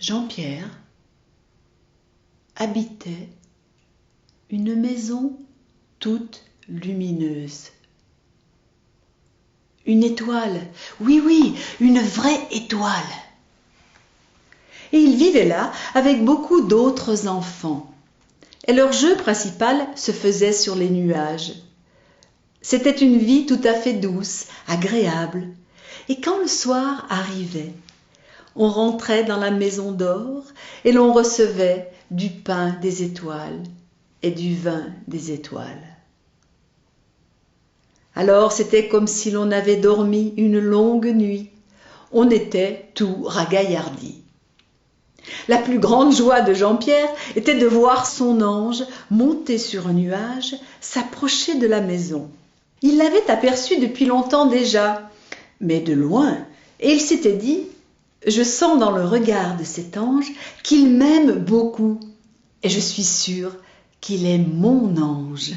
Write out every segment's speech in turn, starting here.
Jean-Pierre habitait une maison toute lumineuse. Une étoile, oui, une vraie étoile. Et il vivait là avec beaucoup d'autres enfants. Et leur jeu principal se faisait sur les nuages. C'était une vie tout à fait douce, agréable. Et quand le soir arrivait, on rentrait dans la maison d'or et l'on recevait du pain des étoiles et du vin des étoiles. Alors c'était comme si l'on avait dormi une longue nuit. On était tout ragaillardi. La plus grande joie de Jean-Pierre était de voir son ange monter sur un nuage, s'approcher de la maison. Il l'avait aperçu depuis longtemps déjà, mais de loin, et il s'était dit « Je sens dans le regard de cet ange qu'il m'aime beaucoup, et je suis sûre qu'il est mon ange. »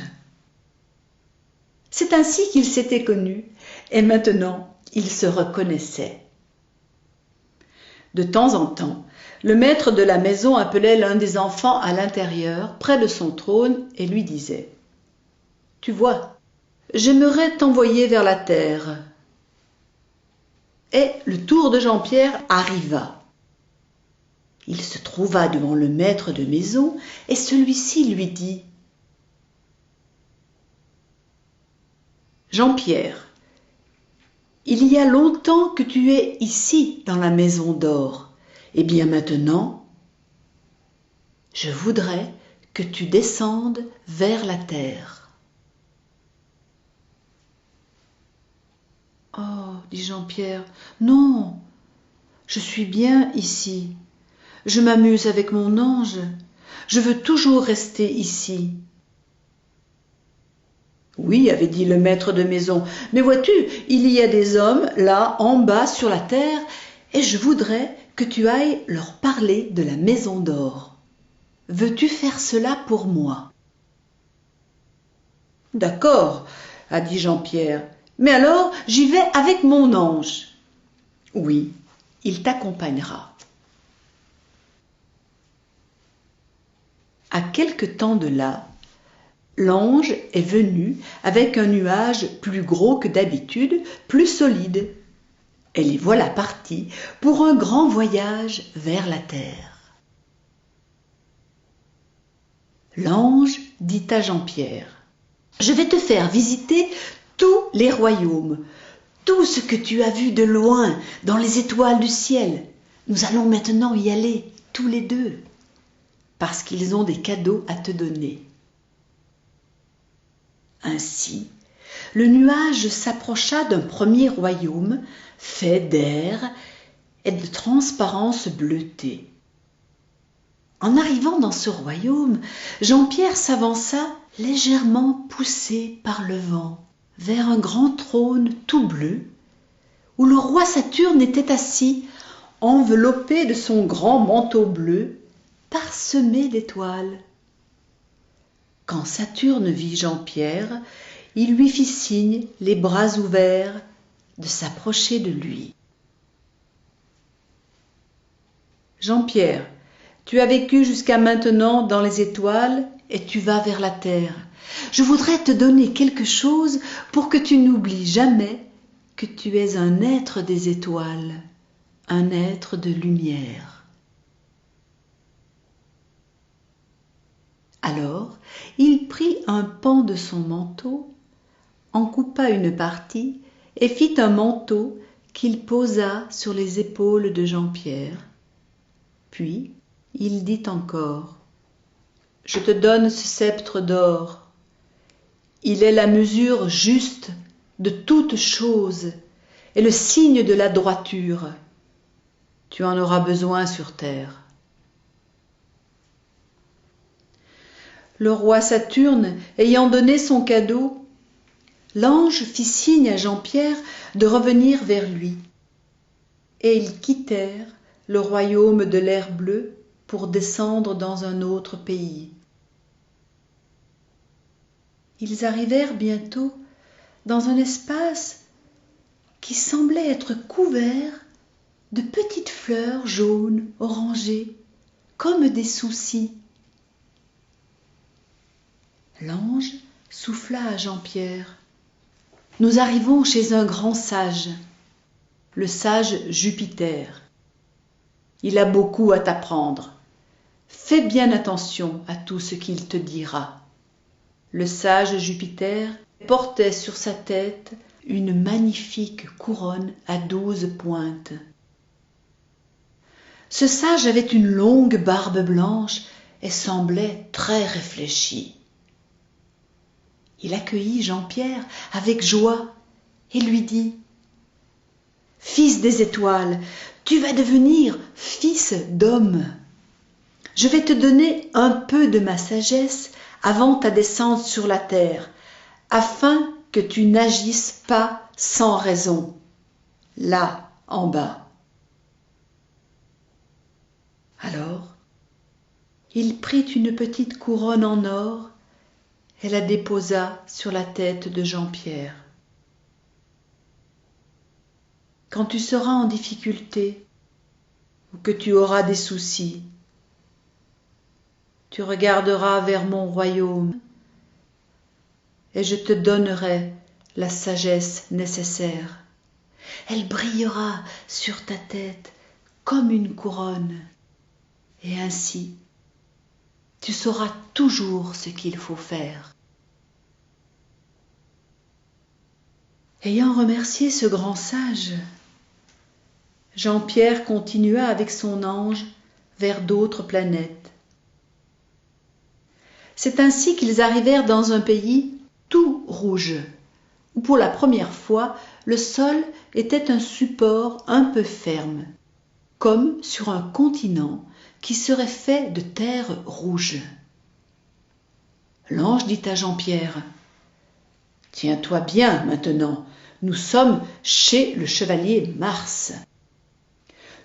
C'est ainsi qu'ils s'étaient connus, et maintenant ils se reconnaissaient. De temps en temps, le maître de la maison appelait l'un des enfants à l'intérieur, près de son trône, et lui disait « Tu vois, j'aimerais t'envoyer vers la terre. » Et le tour de Jean-Pierre arriva. Il se trouva devant le maître de maison, et celui-ci lui dit « Jean-Pierre, il y a longtemps que tu es ici dans la maison d'or. Eh bien maintenant, je voudrais que tu descendes vers la terre. » « Oh, dit Jean-Pierre, non, je suis bien ici. Je m'amuse avec mon ange. Je veux toujours rester ici. » « Oui, avait dit le maître de maison, mais vois-tu, il y a des hommes là en bas sur la terre, et je voudrais que tu ailles leur parler de la maison d'or. Veux-tu faire cela pour moi ? » « D'accord, a dit Jean-Pierre, mais alors j'y vais avec mon ange. » « Oui, il t'accompagnera. » À quelque temps de là, l'ange est venu avec un nuage plus gros que d'habitude, plus solide. Et les voilà partis pour un grand voyage vers la terre. L'ange dit à Jean-Pierre : « Je vais te faire visiter tous les royaumes, tout ce que tu as vu de loin dans les étoiles du ciel. Nous allons maintenant y aller, tous les deux, parce qu'ils ont des cadeaux à te donner. » Ainsi, le nuage s'approcha d'un premier royaume fait d'air et de transparence bleutée. En arrivant dans ce royaume, Jean-Pierre s'avança légèrement poussé par le vent vers un grand trône tout bleu où le roi Saturne était assis, enveloppé de son grand manteau bleu, parsemé d'étoiles. Quand Saturne vit Jean-Pierre, il lui fit signe, les bras ouverts, de s'approcher de lui. « Jean-Pierre, tu as vécu jusqu'à maintenant dans les étoiles et tu vas vers la terre. Je voudrais te donner quelque chose pour que tu n'oublies jamais que tu es un être des étoiles, un être de lumière. » Alors, il prit un pan de son manteau, en coupa une partie et fit un manteau qu'il posa sur les épaules de Jean-Pierre. Puis, il dit encore : « Je te donne ce sceptre d'or. Il est la mesure juste de toute chose et le signe de la droiture. Tu en auras besoin sur terre. » Le roi Saturne ayant donné son cadeau, l'ange fit signe à Jean-Pierre de revenir vers lui. Et ils quittèrent le royaume de l'air bleu pour descendre dans un autre pays. Ils arrivèrent bientôt dans un espace qui semblait être couvert de petites fleurs jaunes, orangées, comme des soucis. L'ange souffla à Jean-Pierre. Nous arrivons chez un grand sage, le sage Jupiter. Il a beaucoup à t'apprendre. Fais bien attention à tout ce qu'il te dira. Le sage Jupiter portait sur sa tête une magnifique couronne à 12 pointes. Ce sage avait une longue barbe blanche et semblait très réfléchi. Il accueillit Jean-Pierre avec joie et lui dit : « Fils des étoiles, tu vas devenir fils d'homme. Je vais te donner un peu de ma sagesse avant ta descente sur la terre, afin que tu n'agisses pas sans raison, là en bas. » Alors, il prit une petite couronne en or et la déposa sur la tête de Jean-Pierre. Quand tu seras en difficulté ou que tu auras des soucis, tu regarderas vers mon royaume et je te donnerai la sagesse nécessaire. Elle brillera sur ta tête comme une couronne et ainsi tu sauras toujours ce qu'il faut faire. Ayant remercié ce grand sage, Jean-Pierre continua avec son ange vers d'autres planètes. C'est ainsi qu'ils arrivèrent dans un pays tout rouge, où pour la première fois le sol était un support un peu ferme, comme sur un continent qui serait fait de terre rouge. L'ange dit à Jean-Pierre : « Tiens-toi bien maintenant, nous sommes chez le chevalier Mars. »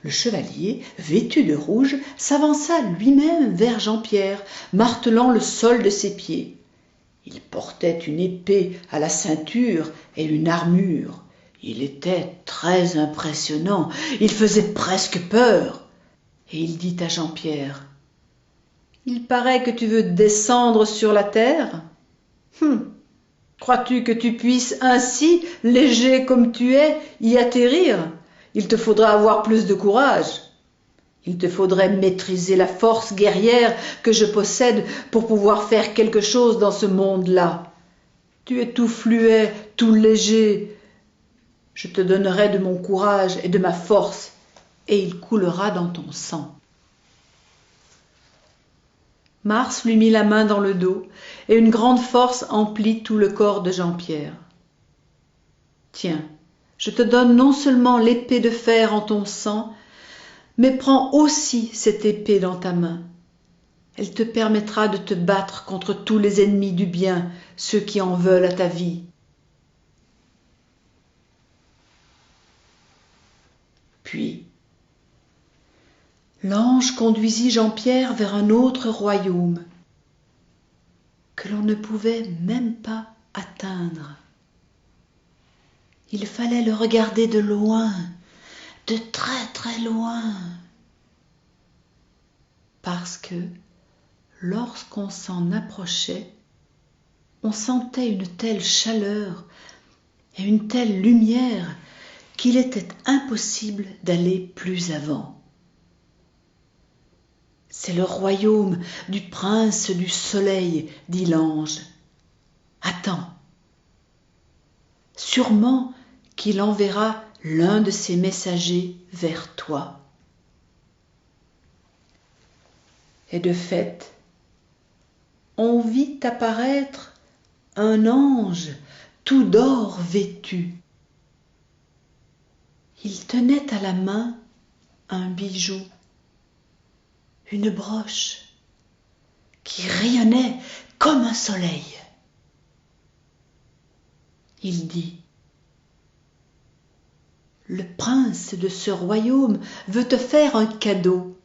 Le chevalier, vêtu de rouge, s'avança lui-même vers Jean-Pierre, martelant le sol de ses pieds. Il portait une épée à la ceinture et une armure. Il était très impressionnant, il faisait presque peur. Et il dit à Jean-Pierre : « Il paraît que tu veux descendre sur la terre ? Crois-tu que tu puisses ainsi, léger comme tu es, y atterrir ? Il te faudra avoir plus de courage. Il te faudrait maîtriser la force guerrière que je possède pour pouvoir faire quelque chose dans ce monde-là. Tu es tout fluet, tout léger. Je te donnerai de mon courage et de ma force, et il coulera dans ton sang. » Mars lui mit la main dans le dos, et une grande force emplit tout le corps de Jean-Pierre. « Tiens, je te donne non seulement l'épée de fer en ton sang, mais prends aussi cette épée dans ta main. Elle te permettra de te battre contre tous les ennemis du bien, ceux qui en veulent à ta vie. » Puis, l'ange conduisit Jean-Pierre vers un autre royaume que l'on ne pouvait même pas atteindre. Il fallait le regarder de loin, de très très loin, parce que lorsqu'on s'en approchait, on sentait une telle chaleur et une telle lumière qu'il était impossible d'aller plus avant. « C'est le royaume du prince du soleil, » dit l'ange. « Attends, sûrement qu'il enverra l'un de ses messagers vers toi. » Et de fait, on vit apparaître un ange tout d'or vêtu. Il tenait à la main un bijou, une broche qui rayonnait comme un soleil. Il dit : « Le prince de ce royaume veut te faire un cadeau.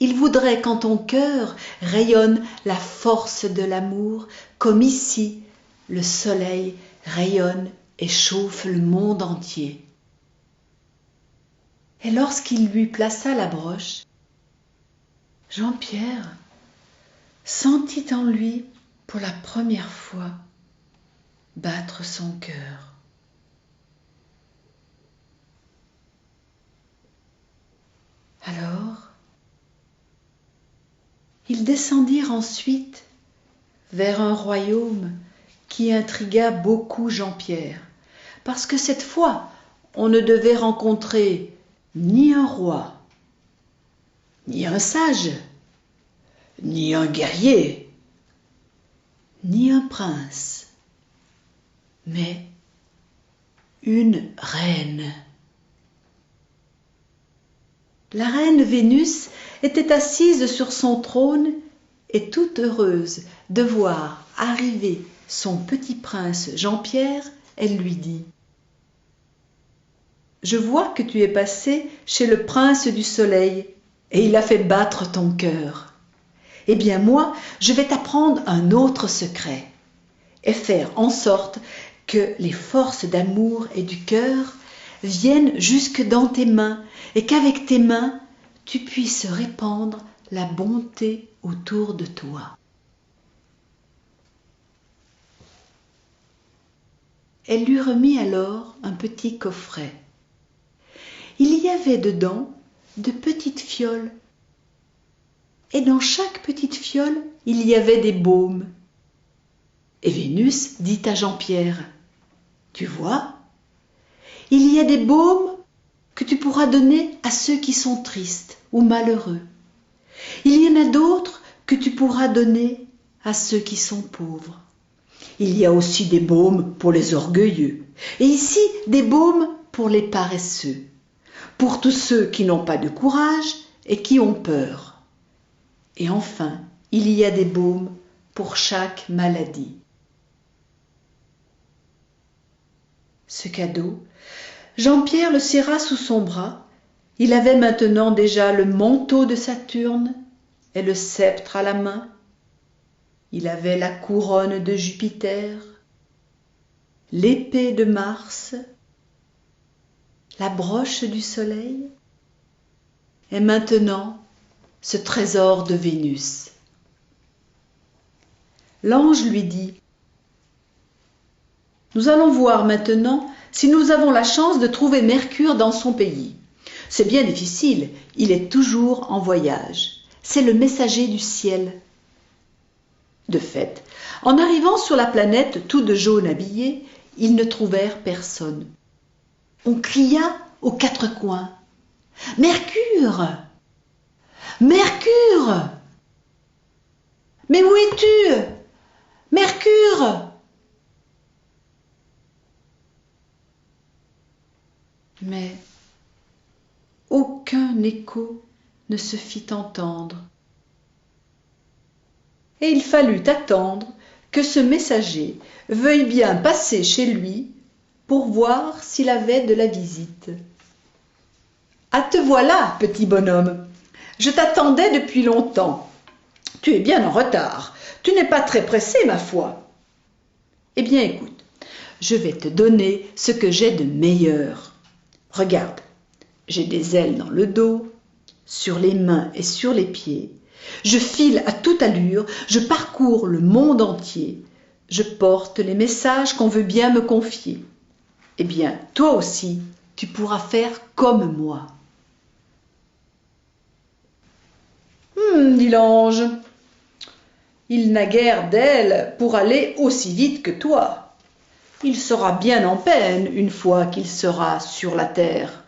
Il voudrait qu'en ton cœur rayonne la force de l'amour, comme ici le soleil rayonne et chauffe le monde entier. » Et lorsqu'il lui plaça la broche, Jean-Pierre sentit en lui pour la première fois battre son cœur. Alors, ils descendirent ensuite vers un royaume qui intrigua beaucoup Jean-Pierre, parce que cette fois, on ne devait rencontrer ni un roi, ni un sage, ni un guerrier, ni un prince, mais une reine. La reine Vénus était assise sur son trône et toute heureuse de voir arriver son petit prince Jean-Pierre, elle lui dit : « Je vois que tu es passé chez le prince du soleil et il a fait battre ton cœur. Eh bien moi, je vais t'apprendre un autre secret et faire en sorte que les forces d'amour et du cœur viennent jusque dans tes mains et qu'avec tes mains, tu puisses répandre la bonté autour de toi. » Elle lui remit alors un petit coffret. Il y avait dedans de petites fioles, et dans chaque petite fiole, il y avait des baumes. Et Vénus dit à Jean-Pierre : « Tu vois, il y a des baumes que tu pourras donner à ceux qui sont tristes ou malheureux. Il y en a d'autres que tu pourras donner à ceux qui sont pauvres. Il y a aussi des baumes pour les orgueilleux, et ici des baumes pour les paresseux, pour tous ceux qui n'ont pas de courage et qui ont peur. Et enfin, il y a des baumes pour chaque maladie. » Ce cadeau, Jean-Pierre le serra sous son bras. Il avait maintenant déjà le manteau de Saturne et le sceptre à la main. Il avait la couronne de Jupiter, l'épée de Mars, la broche du soleil et maintenant ce trésor de Vénus. L'ange lui dit : « Nous allons voir maintenant si nous avons la chance de trouver Mercure dans son pays. C'est bien difficile, il est toujours en voyage. C'est le messager du ciel. » De fait, en arrivant sur la planète tout de jaune habillés, ils ne trouvèrent personne. On cria aux quatre coins : « Mercure ! Mercure ! Mais où es-tu ? Mercure !» Mais aucun écho ne se fit entendre. Et il fallut attendre que ce messager veuille bien passer chez lui pour voir s'il avait de la visite. « Ah, te voilà, petit bonhomme, je t'attendais depuis longtemps. Tu es bien en retard, tu n'es pas très pressé, ma foi. Eh bien, écoute, je vais te donner ce que j'ai de meilleur. Regarde, j'ai des ailes dans le dos, sur les mains et sur les pieds. Je file à toute allure, je parcours le monde entier. Je porte les messages qu'on veut bien me confier. Eh bien, toi aussi, tu pourras faire comme moi. » Dit l'ange, il n'a guère d'ailes pour aller aussi vite que toi. Il sera bien en peine une fois qu'il sera sur la terre.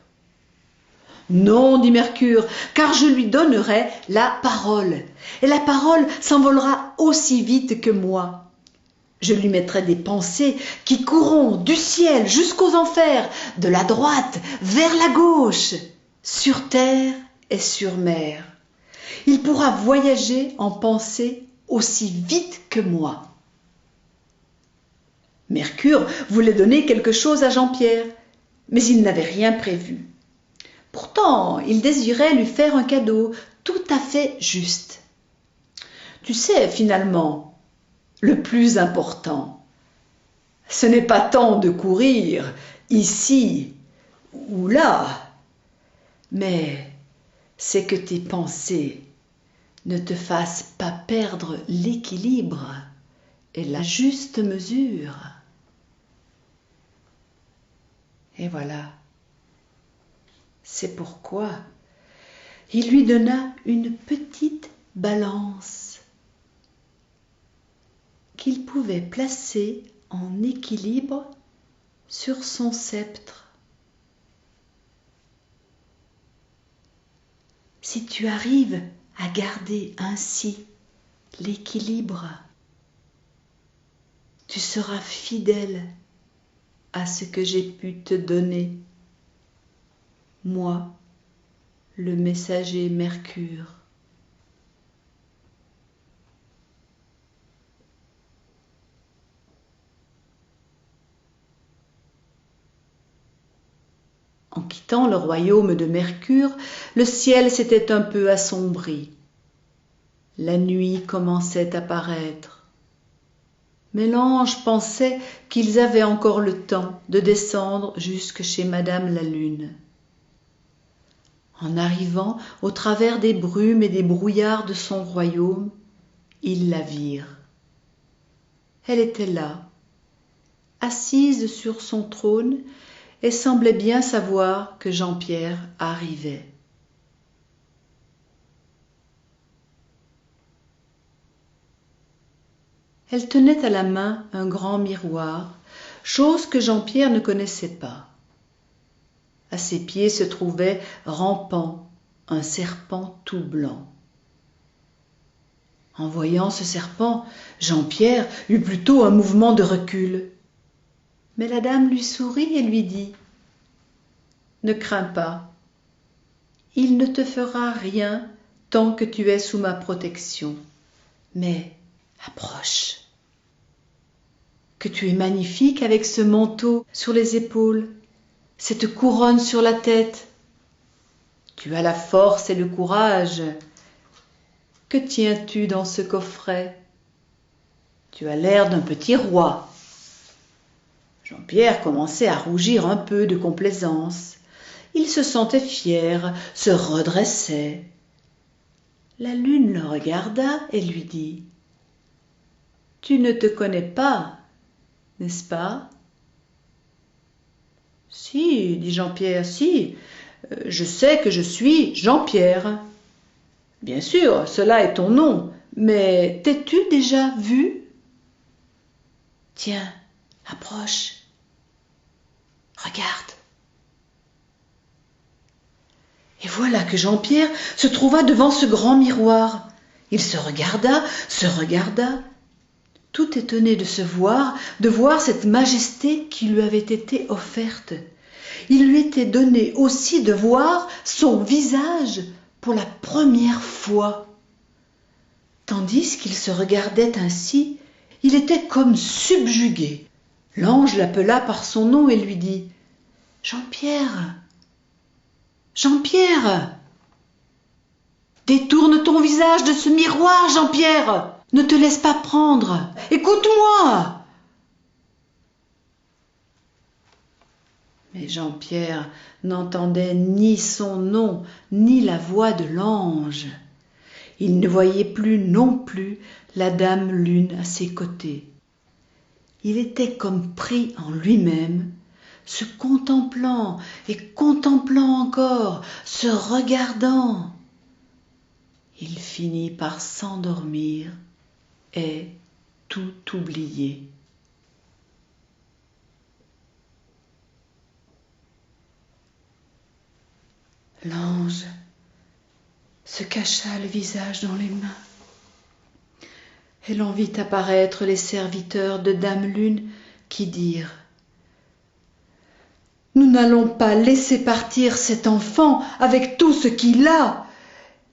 Non, dit Mercure, car je lui donnerai la parole, et la parole s'envolera aussi vite que moi. Je lui mettrai des pensées qui courront du ciel jusqu'aux enfers, de la droite vers la gauche, sur terre et sur mer. Il pourra voyager en pensée aussi vite que moi. Mercure voulait donner quelque chose à Jean-Pierre, mais il n'avait rien prévu. Pourtant, il désirait lui faire un cadeau tout à fait juste. Tu sais, finalement, le plus important, ce n'est pas tant de courir ici ou là, Mais c'est que tes pensées ne te fassent pas perdre l'équilibre et la juste mesure. Et voilà, c'est pourquoi il lui donna une petite balance qu'il pouvait placer en équilibre sur son sceptre. Si tu arrives à garder ainsi l'équilibre, tu seras fidèle à ce que j'ai pu te donner, moi, le messager Mercure. En quittant le royaume de Mercure, le ciel s'était un peu assombri. La nuit commençait à paraître. Mais l'ange pensait qu'ils avaient encore le temps de descendre jusque chez Madame la Lune. En arrivant au travers des brumes et des brouillards de son royaume, ils la virent. Elle était là, assise sur son trône, et semblait bien savoir que Jean-Pierre arrivait. Elle tenait à la main un grand miroir, chose que Jean-Pierre ne connaissait pas. À ses pieds se trouvait, rampant, un serpent tout blanc. En voyant ce serpent, Jean-Pierre eut plutôt un mouvement de recul. Mais la dame lui sourit et lui dit « Ne crains pas, il ne te fera rien tant que tu es sous ma protection. Mais approche. Que tu es magnifique avec ce manteau sur les épaules, cette couronne sur la tête. Tu as la force et le courage. Que tiens-tu dans ce coffret? Tu as l'air d'un petit roi. » Jean-Pierre commençait à rougir un peu de complaisance. Il se sentait fier, se redressait. La lune le regarda et lui dit « Tu ne te connais pas, n'est-ce pas ?»« Si, dit Jean-Pierre, si, je sais que je suis Jean-Pierre. »« Bien sûr, cela est ton nom, mais t'es-tu déjà vu ?»« Tiens, approche. Regarde. » Et voilà que Jean-Pierre se trouva devant ce grand miroir. Il se regarda, tout étonné de voir cette majesté qui lui avait été offerte. Il lui était donné aussi de voir son visage pour la première fois. Tandis qu'il se regardait ainsi, il était comme subjugué. L'ange l'appela par son nom et lui dit « Jean-Pierre, Jean-Pierre, détourne ton visage de ce miroir, Jean-Pierre, ne te laisse pas prendre, écoute-moi. » Mais Jean-Pierre n'entendait ni son nom, ni la voix de l'ange. Il ne voyait plus non plus la dame Lune à ses côtés. Il était comme pris en lui-même, se contemplant et contemplant encore, se regardant. Il finit par s'endormir et tout oublier. L'ange se cacha le visage dans les mains. Et l'on vit apparaître les serviteurs de Dame Lune qui dirent « Nous n'allons pas laisser partir cet enfant avec tout ce qu'il a. »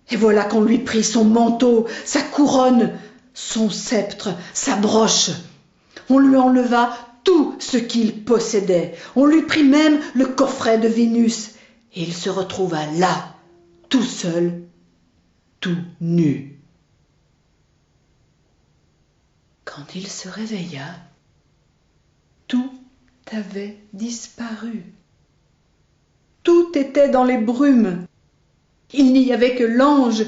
Et voilà qu'on lui prit son manteau, sa couronne, son sceptre, sa broche. On lui enleva tout ce qu'il possédait. On lui prit même le coffret de Vénus. Et il se retrouva là, tout seul, tout nu. Quand il se réveilla, tout avait disparu. tout était dans les brumes. Il n'y avait que l'ange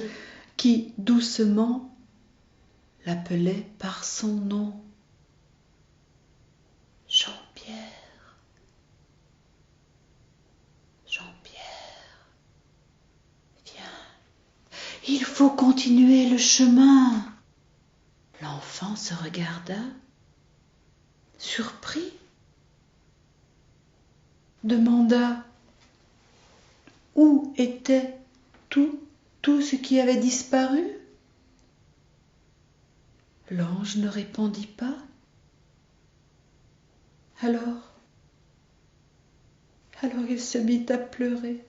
qui, doucement, l'appelait par son nom. Jean-Pierre, Jean-Pierre, viens, il faut continuer le chemin. L'enfant se regarda, surpris, demanda où était tout ce qui avait disparu. L'ange ne répondit pas. Alors il se mit à pleurer.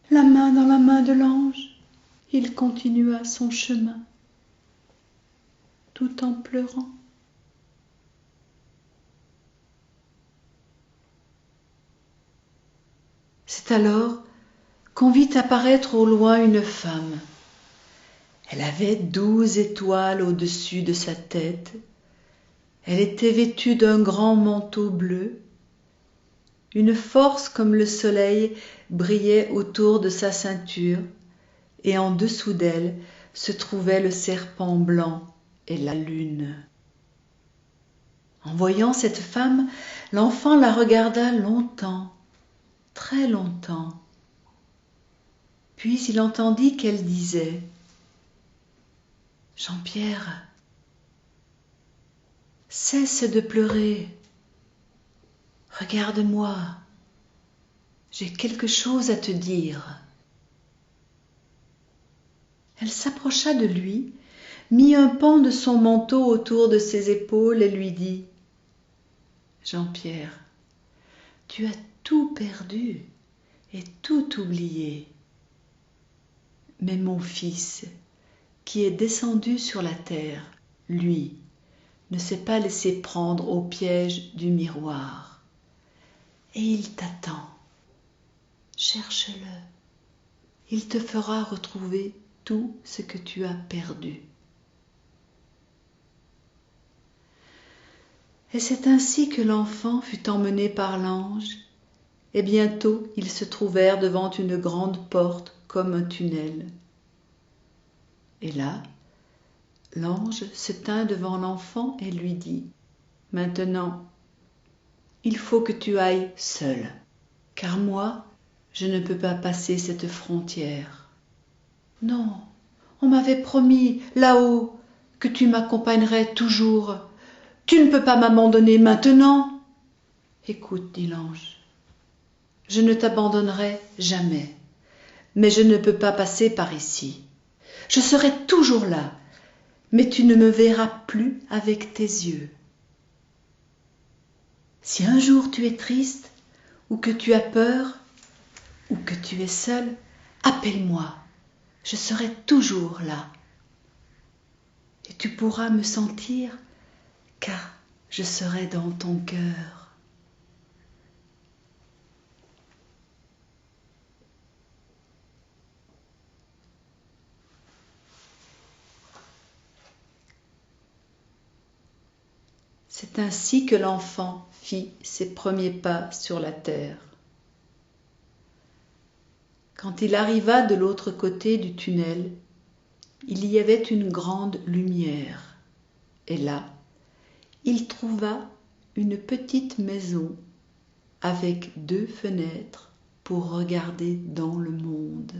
La main dans la main de l'ange, il continua son chemin, tout en pleurant. C'est alors qu'on vit apparaître au loin une femme. Elle avait 12 étoiles au-dessus de sa tête. Elle était vêtue d'un grand manteau bleu. Une force comme le soleil brillait autour de sa ceinture, et en dessous d'elle se trouvait le serpent blanc et la lune. En voyant cette femme, l'enfant la regarda longtemps, très longtemps. Puis il entendit qu'elle disait « Jean-Pierre, cesse de pleurer. Regarde-moi, j'ai quelque chose à te dire. » Elle s'approcha de lui, mit un pan de son manteau autour de ses épaules et lui dit « Jean-Pierre, tu as tout perdu et tout oublié. Mais mon fils, qui est descendu sur la terre, lui, ne s'est pas laissé prendre au piège du miroir. Et il t'attend. Cherche-le. Il te fera retrouver tout ce que tu as perdu. » Et c'est ainsi que l'enfant fut emmené par l'ange, et bientôt ils se trouvèrent devant une grande porte comme un tunnel. Et là, l'ange se tint devant l'enfant et lui dit « Maintenant, il faut que tu ailles seul, car moi, je ne peux pas passer cette frontière. Non, on m'avait promis là-haut que tu m'accompagnerais toujours. Tu ne peux pas m'abandonner maintenant. » « Écoute, dit l'ange, je ne t'abandonnerai jamais, mais je ne peux pas passer par ici. Je serai toujours là, mais tu ne me verras plus avec tes yeux. Si un jour tu es triste, ou que tu as peur, ou que tu es seul, appelle-moi, je serai toujours là. Et tu pourras me sentir, car je serai dans ton cœur. » C'est ainsi que l'enfant fit ses premiers pas sur la terre. Quand il arriva de l'autre côté du tunnel, il y avait une grande lumière, et là, il trouva une petite maison avec 2 fenêtres pour regarder dans le monde.